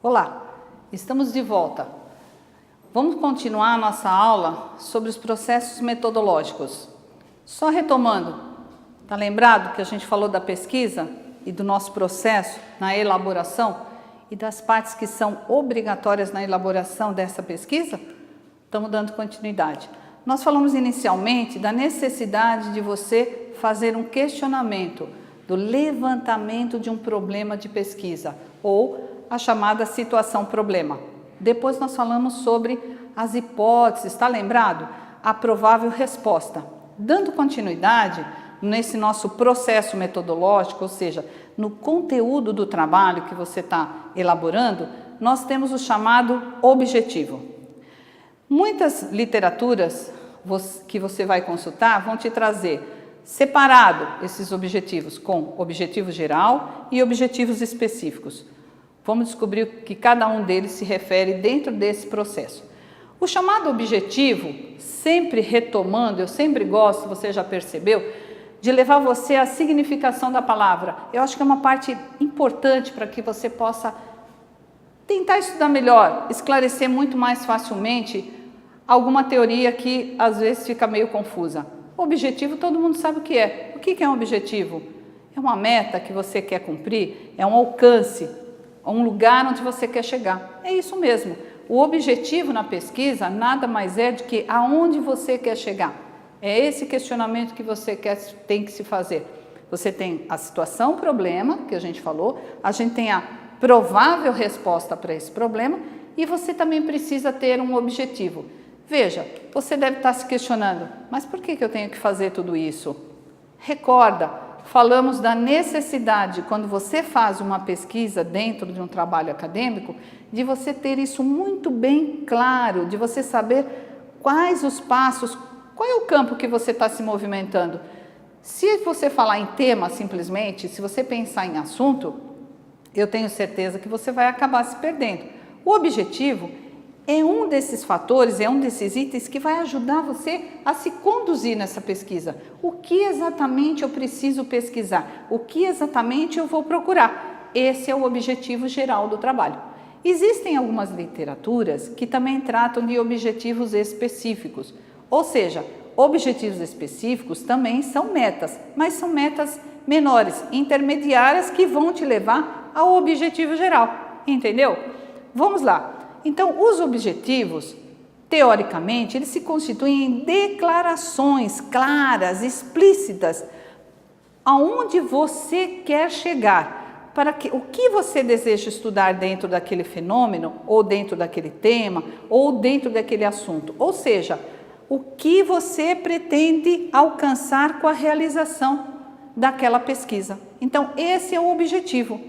Olá, estamos de volta. Vamos continuar a nossa aula sobre os processos metodológicos. Só retomando, tá lembrado que a gente falou da pesquisa e do nosso processo na elaboração e das partes que são obrigatórias na elaboração dessa pesquisa? Estamos dando continuidade. Nós falamos inicialmente da necessidade de você fazer um questionamento do levantamento de um problema de pesquisa ou a chamada situação-problema. Depois nós falamos sobre as hipóteses, está lembrado? A provável resposta. Dando continuidade nesse nosso processo metodológico, ou seja, no conteúdo do trabalho que você está elaborando, nós temos o chamado objetivo. Muitas literaturas que você vai consultar vão te trazer separado esses objetivos com objetivo geral e objetivos específicos. Vamos descobrir o que cada um deles se refere dentro desse processo. O chamado objetivo, sempre retomando, eu sempre gosto, você já percebeu, de levar você à significação da palavra. Eu acho que é uma parte importante para que você possa tentar estudar melhor, esclarecer muito mais facilmente alguma teoria que às vezes fica meio confusa. O objetivo todo mundo sabe o que é. O que é um objetivo? É uma meta que você quer cumprir, é um alcance, um lugar onde você quer chegar. É isso mesmo. O objetivo na pesquisa nada mais é do que aonde você quer chegar. É esse questionamento que você tem que se fazer. Você tem a situação, problema, que a gente falou, a gente tem a provável resposta para esse problema e você também precisa ter um objetivo. Veja, você deve estar se questionando, mas por que eu tenho que fazer tudo isso? Recorda, falamos da necessidade, quando você faz uma pesquisa dentro de um trabalho acadêmico, de você ter isso muito bem claro, de você saber quais os passos, qual é o campo que você está se movimentando. Se você falar em tema simplesmente, se você pensar em assunto, eu tenho certeza que você vai acabar se perdendo. O objetivo é um desses fatores, é um desses itens que vai ajudar você a se conduzir nessa pesquisa. O que exatamente eu preciso pesquisar? O que exatamente eu vou procurar? Esse é o objetivo geral do trabalho. Existem algumas literaturas que também tratam de objetivos específicos, ou seja, objetivos específicos também são metas, mas são metas menores, intermediárias que vão te levar ao objetivo geral, entendeu? Vamos lá. Então, os objetivos, teoricamente, eles se constituem em declarações claras, explícitas, aonde você quer chegar, o que você deseja estudar dentro daquele fenômeno, ou dentro daquele tema, ou dentro daquele assunto. Ou seja, o que você pretende alcançar com a realização daquela pesquisa. Então, esse é o objetivo.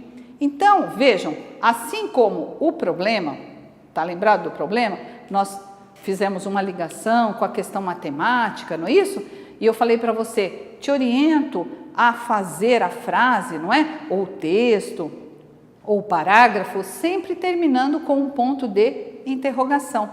Então, vejam, assim como o problema, está lembrado do problema? Nós fizemos uma ligação com a questão matemática, não é isso? E eu falei para você, te oriento a fazer a frase, não é? Ou o texto, ou o parágrafo, sempre terminando com um ponto de interrogação.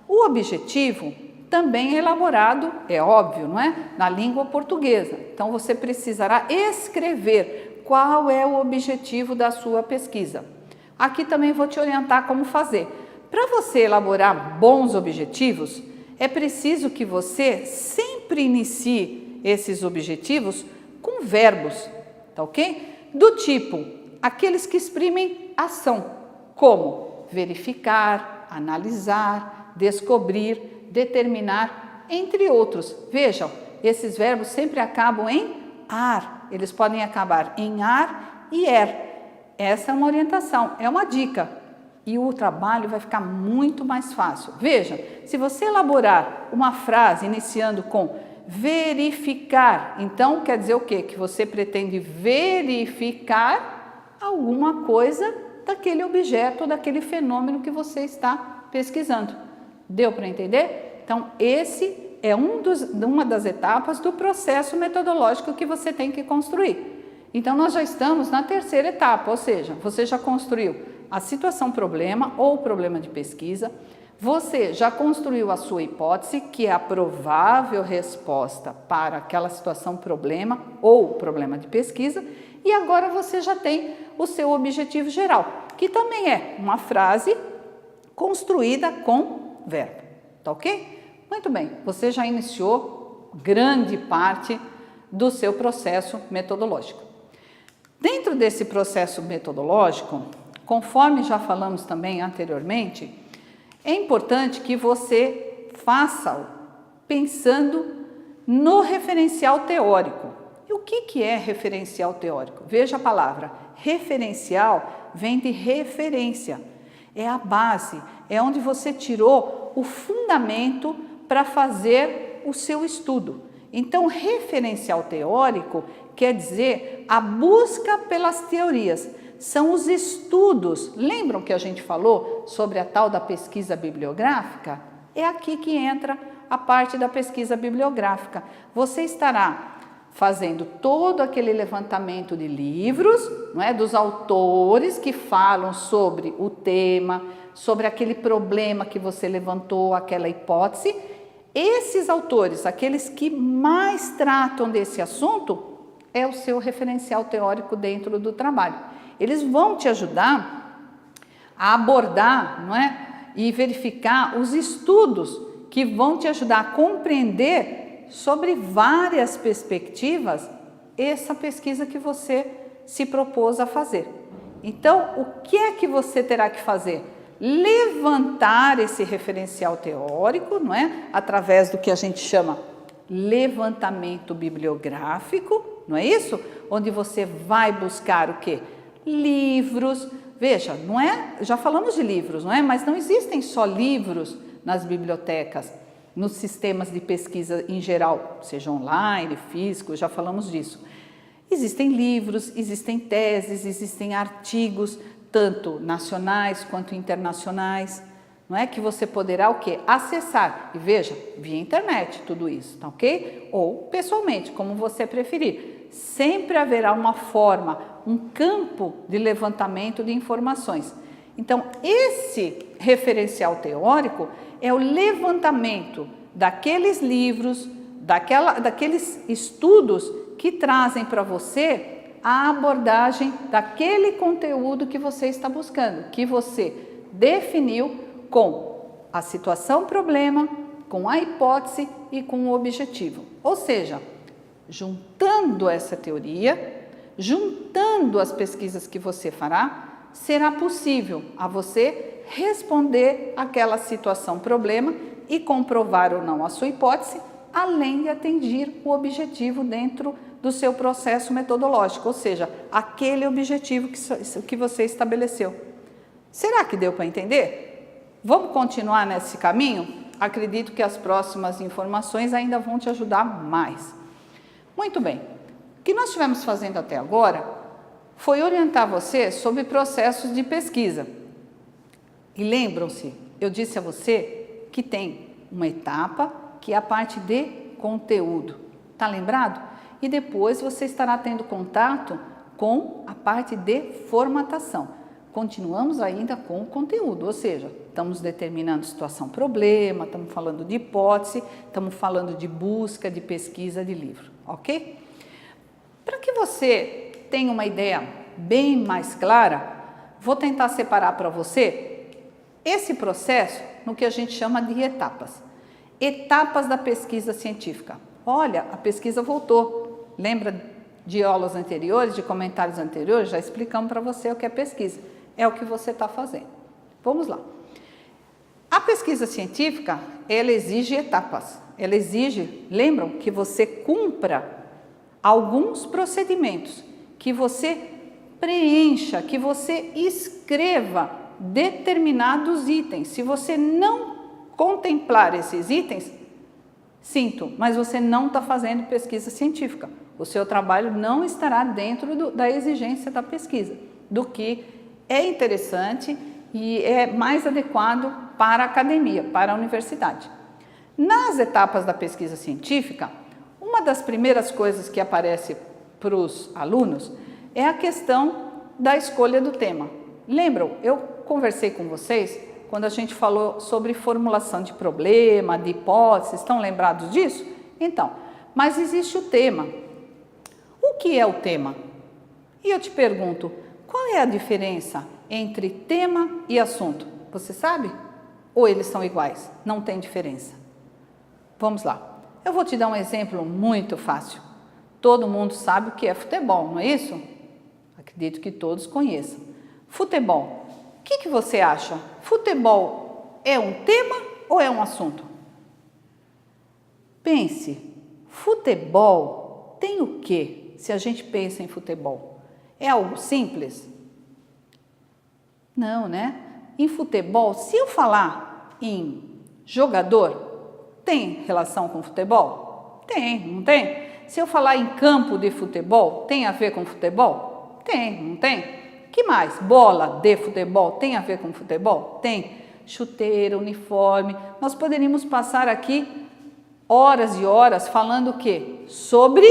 O objetivo também é elaborado, é óbvio, não é? Na língua portuguesa. Então, você precisará escrever qual é o objetivo da sua pesquisa. Aqui também vou te orientar como fazer. Para você elaborar bons objetivos, é preciso que você sempre inicie esses objetivos com verbos, tá ok? Do tipo, aqueles que exprimem ação, como verificar, analisar, descobrir, determinar, entre outros. Vejam, esses verbos sempre acabam em ar, eles podem acabar em ar e er. Essa é uma orientação, é uma dica. E o trabalho vai ficar muito mais fácil. Veja, se você elaborar uma frase iniciando com verificar, então quer dizer o quê? Que você pretende verificar alguma coisa daquele objeto, daquele fenômeno que você está pesquisando. Deu para entender? Então, esse é uma das etapas do processo metodológico que você tem que construir. Então, nós já estamos na terceira etapa, ou seja, você já construiu a situação-problema ou problema de pesquisa, Você já construiu a sua hipótese, que é a provável resposta para aquela situação problema ou problema de pesquisa, e agora você já tem o seu objetivo geral, que também é uma frase construída com verbo, tá ok? Muito bem, você já iniciou grande parte do seu processo metodológico. Dentro desse processo metodológico, conforme já falamos também anteriormente, é importante que você faça-o pensando no referencial teórico. E o que é referencial teórico? Veja a palavra. Referencial vem de referência. É a base, é onde você tirou o fundamento para fazer o seu estudo. Então, referencial teórico quer dizer a busca pelas teorias. São os estudos. Lembram que a gente falou sobre a tal da pesquisa bibliográfica? É aqui que entra a parte da pesquisa bibliográfica. Você estará fazendo todo aquele levantamento de livros, não é, dos autores que falam sobre o tema, sobre aquele problema que você levantou, aquela hipótese. Esses autores, aqueles que mais tratam desse assunto, é o seu referencial teórico dentro do trabalho. Eles vão te ajudar a abordar, não é, e verificar os estudos que vão te ajudar a compreender sobre várias perspectivas essa pesquisa que você se propôs a fazer. Então, o que é que você terá que fazer? Levantar esse referencial teórico, não é? Através do que a gente chama levantamento bibliográfico, não é isso? Onde você vai buscar o quê? Livros. Veja, não é? Já falamos de livros, não é? Mas não existem só livros nas bibliotecas, nos sistemas de pesquisa em geral, seja online, físico, já falamos disso. Existem livros, existem teses, existem artigos, tanto nacionais quanto internacionais, não é? Que você poderá o quê? Acessar. E veja, via internet tudo isso, tá ok? Ou pessoalmente, como você preferir. Sempre haverá uma forma, um campo de levantamento de informações. Então, esse referencial teórico é o levantamento daqueles livros, daqueles estudos que trazem para você a abordagem daquele conteúdo que você está buscando, que você definiu com a situação problema, com a hipótese e com o objetivo. Ou seja, juntando essa teoria, juntando as pesquisas que você fará, será possível a você responder aquela situação problema e comprovar ou não a sua hipótese, além de atingir o objetivo dentro do seu processo metodológico, ou seja, aquele objetivo que você estabeleceu. Será que deu para entender? Vamos continuar nesse caminho? Acredito que as próximas informações ainda vão te ajudar mais. Muito bem. O que nós estivemos fazendo até agora foi orientar você sobre processos de pesquisa. E lembram-se, eu disse a você que tem uma etapa que é a parte de conteúdo. Tá lembrado? E depois você estará tendo contato com a parte de formatação. Continuamos ainda com o conteúdo, ou seja, estamos determinando situação problema, estamos falando de hipótese, estamos falando de busca, de pesquisa de livro, ok? Para que você tenha uma ideia bem mais clara, vou tentar separar para você esse processo no que a gente chama de etapas. Etapas da pesquisa científica. Olha, a pesquisa voltou. Lembra de aulas anteriores, de comentários anteriores? Já explicamos para você o que é pesquisa. É o que você está fazendo. Vamos lá. A pesquisa científica, ela exige etapas. Ela exige, lembram, que você cumpra alguns procedimentos, que você preencha, que você escreva determinados itens. Se você não contemplar esses itens, sinto, mas você não está fazendo pesquisa científica. O seu trabalho não estará dentro da exigência da pesquisa, do que é interessante e é mais adequado para a academia, para a universidade. Nas etapas da pesquisa científica, uma das primeiras coisas que aparece para os alunos é a questão da escolha do tema. Lembram? Eu conversei com vocês quando a gente falou sobre formulação de problema, de hipóteses, estão lembrados disso? Então, mas existe o tema. O que é o tema? E eu te pergunto, qual é a diferença entre tema e assunto? Você sabe? Ou eles são iguais? Não tem diferença. Vamos lá. Eu vou te dar um exemplo muito fácil. Todo mundo sabe o que é futebol, não é isso? Acredito que todos conheçam. Futebol. O que você acha? Futebol é um tema ou é um assunto? Pense. Futebol tem o quê? Se a gente pensa em futebol, é algo simples? Não, né? Em futebol, se eu falar em jogador, tem relação com futebol? Tem, não tem? Se eu falar em campo de futebol, tem a ver com futebol? Tem, não tem? Que mais? Bola de futebol tem a ver com futebol? Tem. Chuteira, uniforme. Nós poderíamos passar aqui horas e horas falando o quê? Sobre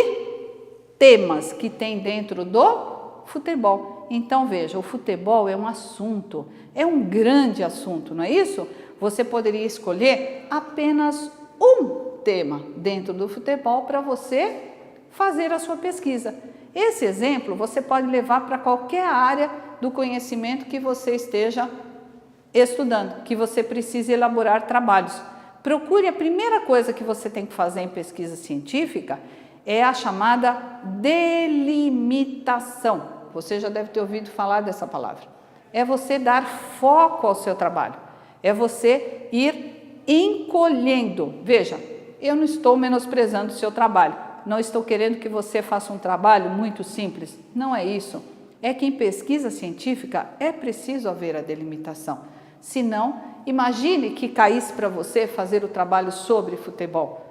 temas que tem dentro do futebol. Então veja, o futebol é um assunto, é um grande assunto, não é isso? Você poderia escolher apenas um tema dentro do futebol para você fazer a sua pesquisa. Esse exemplo você pode levar para qualquer área do conhecimento que você esteja estudando, que você precise elaborar trabalhos. Procure, a primeira coisa que você tem que fazer em pesquisa científica é a chamada delimitação. Você já deve ter ouvido falar dessa palavra. É você dar foco ao seu trabalho. É você ir encolhendo. Veja, eu não estou menosprezando o seu trabalho. Não estou querendo que você faça um trabalho muito simples. Não é isso. É que em pesquisa científica é preciso haver a delimitação. Senão, imagine que caísse para você fazer o trabalho sobre futebol.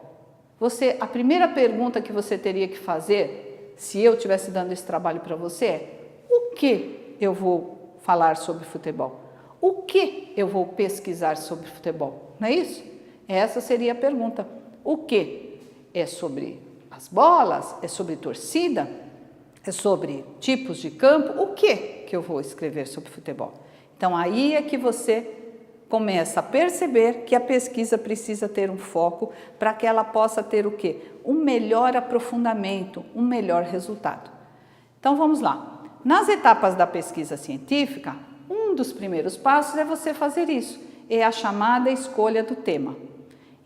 A primeira pergunta que você teria que fazer, se eu estivesse dando esse trabalho para você, é: o que eu vou falar sobre futebol? O que eu vou pesquisar sobre futebol? Não é isso? Essa seria a pergunta. O que? É sobre as bolas? É sobre torcida? É sobre tipos de campo? O que eu vou escrever sobre futebol? Então, aí é que você começa a perceber que a pesquisa precisa ter um foco para que ela possa ter o quê? Um melhor aprofundamento, um melhor resultado. Então, vamos lá. Nas etapas da pesquisa científica, um dos primeiros passos é você fazer isso. É a chamada escolha do tema.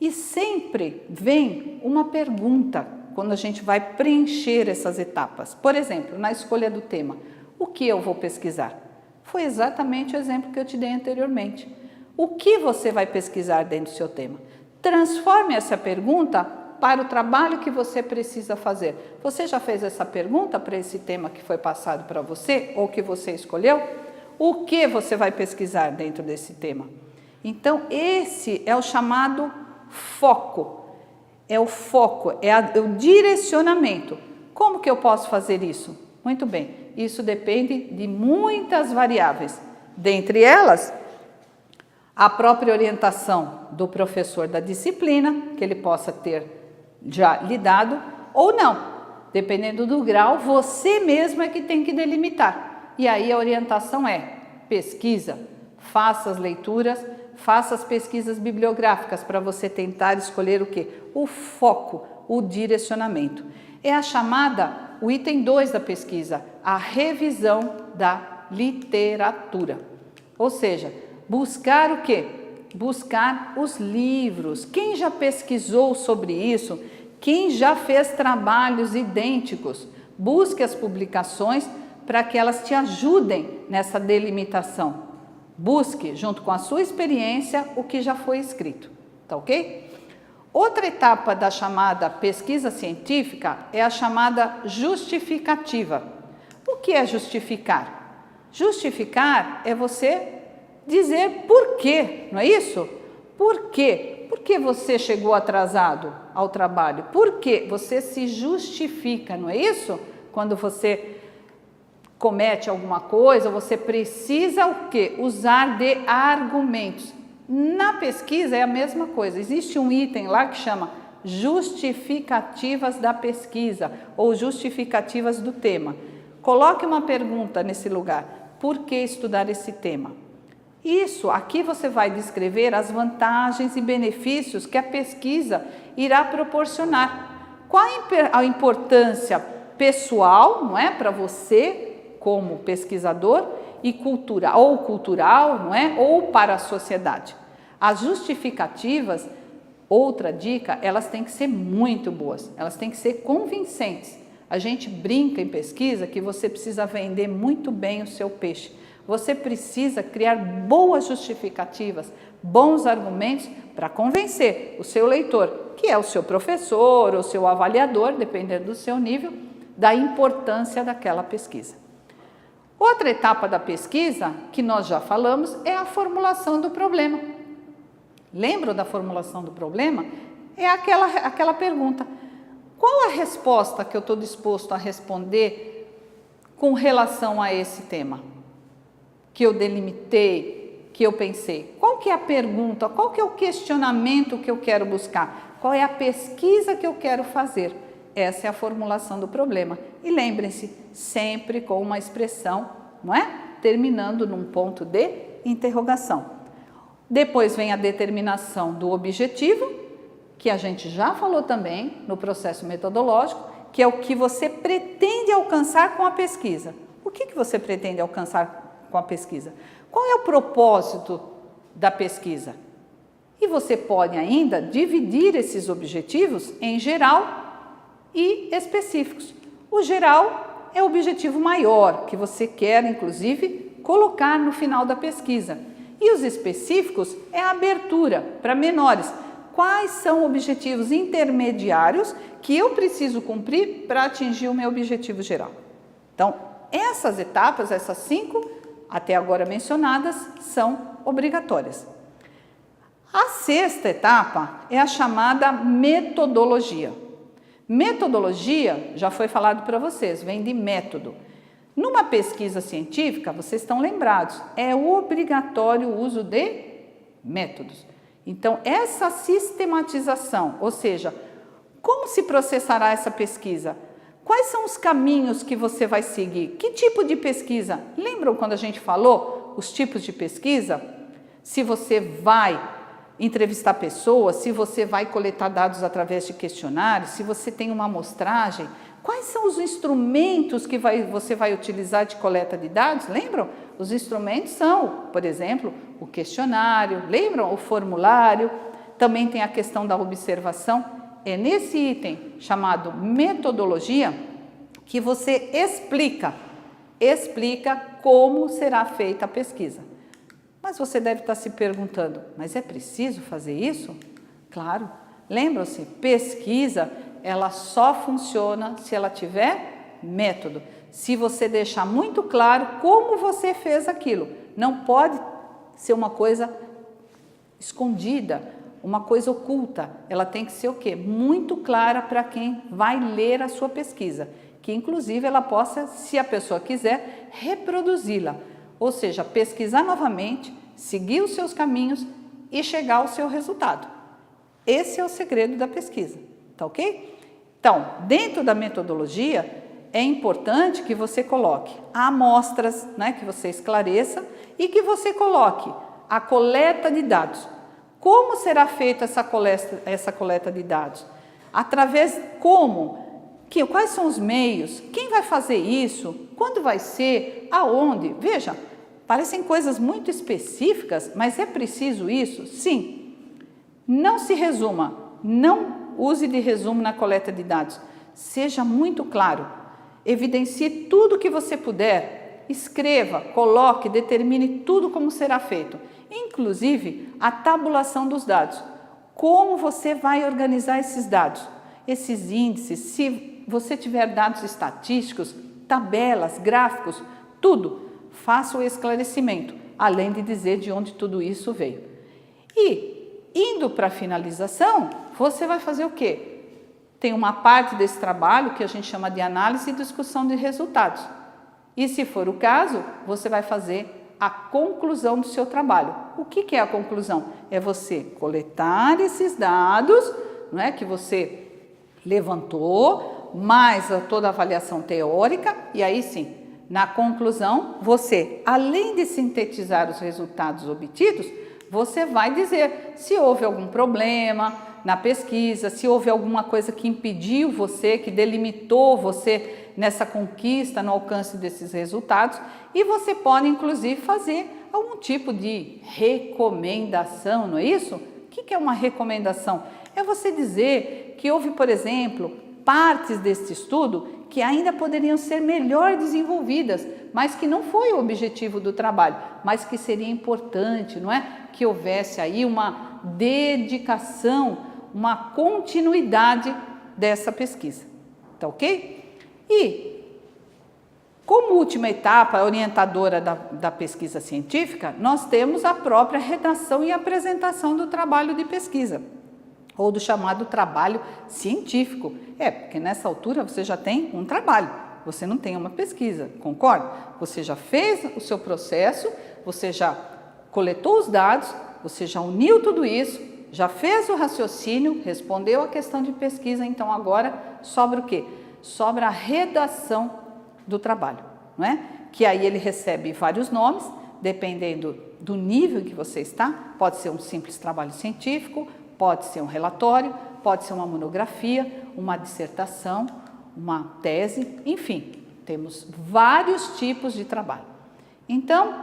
E sempre vem uma pergunta quando a gente vai preencher essas etapas. Por exemplo, na escolha do tema, o que eu vou pesquisar? Foi exatamente o exemplo que eu te dei anteriormente. O que você vai pesquisar dentro do seu tema? Transforme essa pergunta para o trabalho que você precisa fazer. Você já fez essa pergunta para esse tema que foi passado para você ou que você escolheu? O que você vai pesquisar dentro desse tema? Então, esse é o chamado foco. É o foco, é o direcionamento. Como que eu posso fazer isso? Muito bem, isso depende de muitas variáveis. Dentre elas, a própria orientação do professor da disciplina, que ele possa ter já lidado, ou não. Dependendo do grau, você mesmo é que tem que delimitar. E aí a orientação é: pesquisa, faça as leituras, faça as pesquisas bibliográficas para você tentar escolher o quê? O foco, o direcionamento. É a chamada, o item 2 da pesquisa, a revisão da literatura. Ou seja, buscar o quê? Buscar os livros. Quem já pesquisou sobre isso? Quem já fez trabalhos idênticos? Busque as publicações para que elas te ajudem nessa delimitação. Busque, junto com a sua experiência, o que já foi escrito. Tá ok? Outra etapa da chamada pesquisa científica é a chamada justificativa. O que é justificar? Justificar é você dizer por quê, não é isso? Por quê? Por que você chegou atrasado ao trabalho? Por quê? Você se justifica, não é isso? Quando você comete alguma coisa, você precisa o quê? Usar de argumentos. Na pesquisa é a mesma coisa. Existe um item lá que chama justificativas da pesquisa ou justificativas do tema. Coloque uma pergunta nesse lugar. Por que estudar esse tema? Isso, aqui você vai descrever as vantagens e benefícios que a pesquisa irá proporcionar. Qual a importância pessoal, não é, para você como pesquisador e cultural, não é, ou para a sociedade. As justificativas, outra dica, elas têm que ser muito boas, elas têm que ser convincentes. A gente brinca em pesquisa que você precisa vender muito bem o seu peixe. Você precisa criar boas justificativas, bons argumentos para convencer o seu leitor, que é o seu professor ou o seu avaliador, dependendo do seu nível, da importância daquela pesquisa. Outra etapa da pesquisa, que nós já falamos, é a formulação do problema. Lembram da formulação do problema? É aquela pergunta: qual a resposta que eu estou disposto a responder com relação a esse tema? Que eu delimitei, que eu pensei. Qual que é a pergunta? Qual que é o questionamento que eu quero buscar? Qual é a pesquisa que eu quero fazer? Essa é a formulação do problema. E lembrem-se, sempre com uma expressão, não é? Terminando num ponto de interrogação. Depois vem a determinação do objetivo, que a gente já falou também no processo metodológico, que é o que você pretende alcançar com a pesquisa. O que você pretende alcançar com a pesquisa? Qual é o propósito da pesquisa? E você pode ainda dividir esses objetivos em geral e específicos. O geral é o objetivo maior, que você quer, inclusive, colocar no final da pesquisa. E os específicos é a abertura para menores. Quais são objetivos intermediários que eu preciso cumprir para atingir o meu objetivo geral? Então, essas etapas, essas 5, até agora mencionadas, são obrigatórias. A 6ª etapa é a chamada metodologia. Metodologia, já foi falado para vocês, vem de método. Numa pesquisa científica, vocês estão lembrados, é obrigatório o uso de métodos. Então, essa sistematização, ou seja, como se processará essa pesquisa? Quais são os caminhos que você vai seguir? Que tipo de pesquisa? Lembram quando a gente falou os tipos de pesquisa? Se você vai entrevistar pessoas, se você vai coletar dados através de questionários, se você tem uma amostragem, quais são os instrumentos que você vai utilizar de coleta de dados? Lembram? Os instrumentos são, por exemplo, o questionário, lembram? O formulário, também tem a questão da observação. É nesse item chamado metodologia que você explica como será feita a pesquisa. Mas você deve estar se perguntando, mas é preciso fazer isso? Claro. Lembram-se, pesquisa, ela só funciona se ela tiver método. Se você deixar muito claro como você fez aquilo. Não pode ser uma coisa escondida, uma coisa oculta. Ela tem que ser o quê? Muito clara para quem vai ler a sua pesquisa. Que inclusive ela possa, se a pessoa quiser, reproduzi-la. Ou seja, pesquisar novamente, seguir os seus caminhos e chegar ao seu resultado. Esse é o segredo da pesquisa, tá ok? Então, dentro da metodologia, é importante que você coloque amostras, né, que você esclareça e que você coloque a coleta de dados. Como será feita essa coleta de dados? Através como? Quais são os meios? Quem vai fazer isso? Quando vai ser? Aonde? Veja, parecem coisas muito específicas, mas é preciso isso? Sim. Não se resuma, não use de resumo na coleta de dados. Seja muito claro, evidencie tudo o que você puder, escreva, coloque, determine tudo como será feito, inclusive a tabulação dos dados. Como você vai organizar esses dados, esses índices, se você tiver dados estatísticos, tabelas, gráficos, tudo, faça o esclarecimento, além de dizer de onde tudo isso veio. E indo para a finalização, você vai fazer o quê? Tem uma parte desse trabalho que a gente chama de análise e discussão de resultados. E se for o caso, você vai fazer a conclusão do seu trabalho. O que é a conclusão? É você coletar esses dados, não é, que você levantou, mais toda a avaliação teórica, e aí sim, Na conclusão, você, além de sintetizar os resultados obtidos, você vai dizer se houve algum problema na pesquisa, se houve alguma coisa que impediu você, que delimitou você nessa conquista, no alcance desses resultados, e você pode inclusive fazer algum tipo de recomendação, não é isso? O que é uma recomendação? É você dizer que houve, por exemplo, partes deste estudo que ainda poderiam ser melhor desenvolvidas, mas que não foi o objetivo do trabalho, mas que seria importante, não é? Que houvesse aí uma dedicação, uma continuidade dessa pesquisa, tá ok? E, como última etapa orientadora da pesquisa científica, nós temos a própria redação e apresentação do trabalho de pesquisa, ou do chamado trabalho científico. Porque nessa altura você já tem um trabalho, você não tem uma pesquisa, concorda? Você já fez o seu processo, você já coletou os dados, você já uniu tudo isso, já fez o raciocínio, respondeu a questão de pesquisa, então agora sobra o quê? Sobra a redação do trabalho, não é? Que aí ele recebe vários nomes, dependendo do nível que você está, pode ser um simples trabalho científico, pode ser um relatório, pode ser uma monografia, uma dissertação, uma tese, enfim, temos vários tipos de trabalho. Então,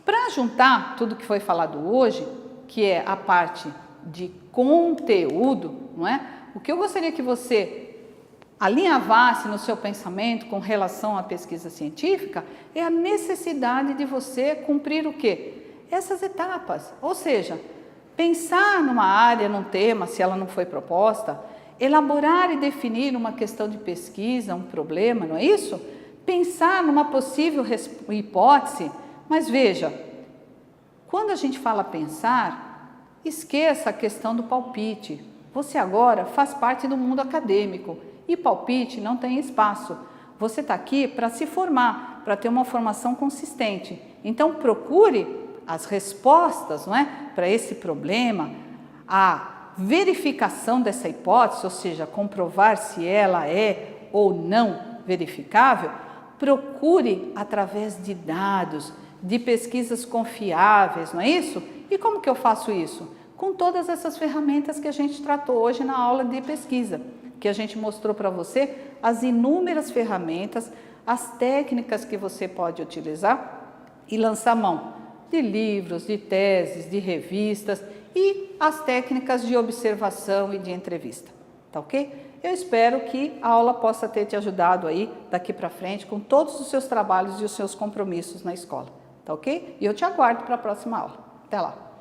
para juntar tudo que foi falado hoje, que é a parte de conteúdo, não é? O que eu gostaria que você alinhavasse no seu pensamento com relação à pesquisa científica é a necessidade de você cumprir o quê? Essas etapas, ou seja, pensar numa área, num tema, se ela não foi proposta, elaborar e definir uma questão de pesquisa, um problema, não é isso? Pensar numa possível hipótese, mas veja, quando a gente fala pensar, esqueça a questão do palpite. Você agora faz parte do mundo acadêmico e palpite não tem espaço. Você está aqui para se formar, para ter uma formação consistente. Então procure as respostas, não é, para esse problema, a verificação dessa hipótese, ou seja, comprovar se ela é ou não verificável. Procure através de dados, de pesquisas confiáveis, não é isso? E como que eu faço isso? Com todas essas ferramentas que a gente tratou hoje na aula de pesquisa, que a gente mostrou para você as inúmeras ferramentas, as técnicas que você pode utilizar e lançar mão de livros, de teses, de revistas e as técnicas de observação e de entrevista, tá ok? Eu espero que a aula possa ter te ajudado aí daqui para frente com todos os seus trabalhos e os seus compromissos na escola, tá ok? E eu te aguardo para a próxima aula. Até lá!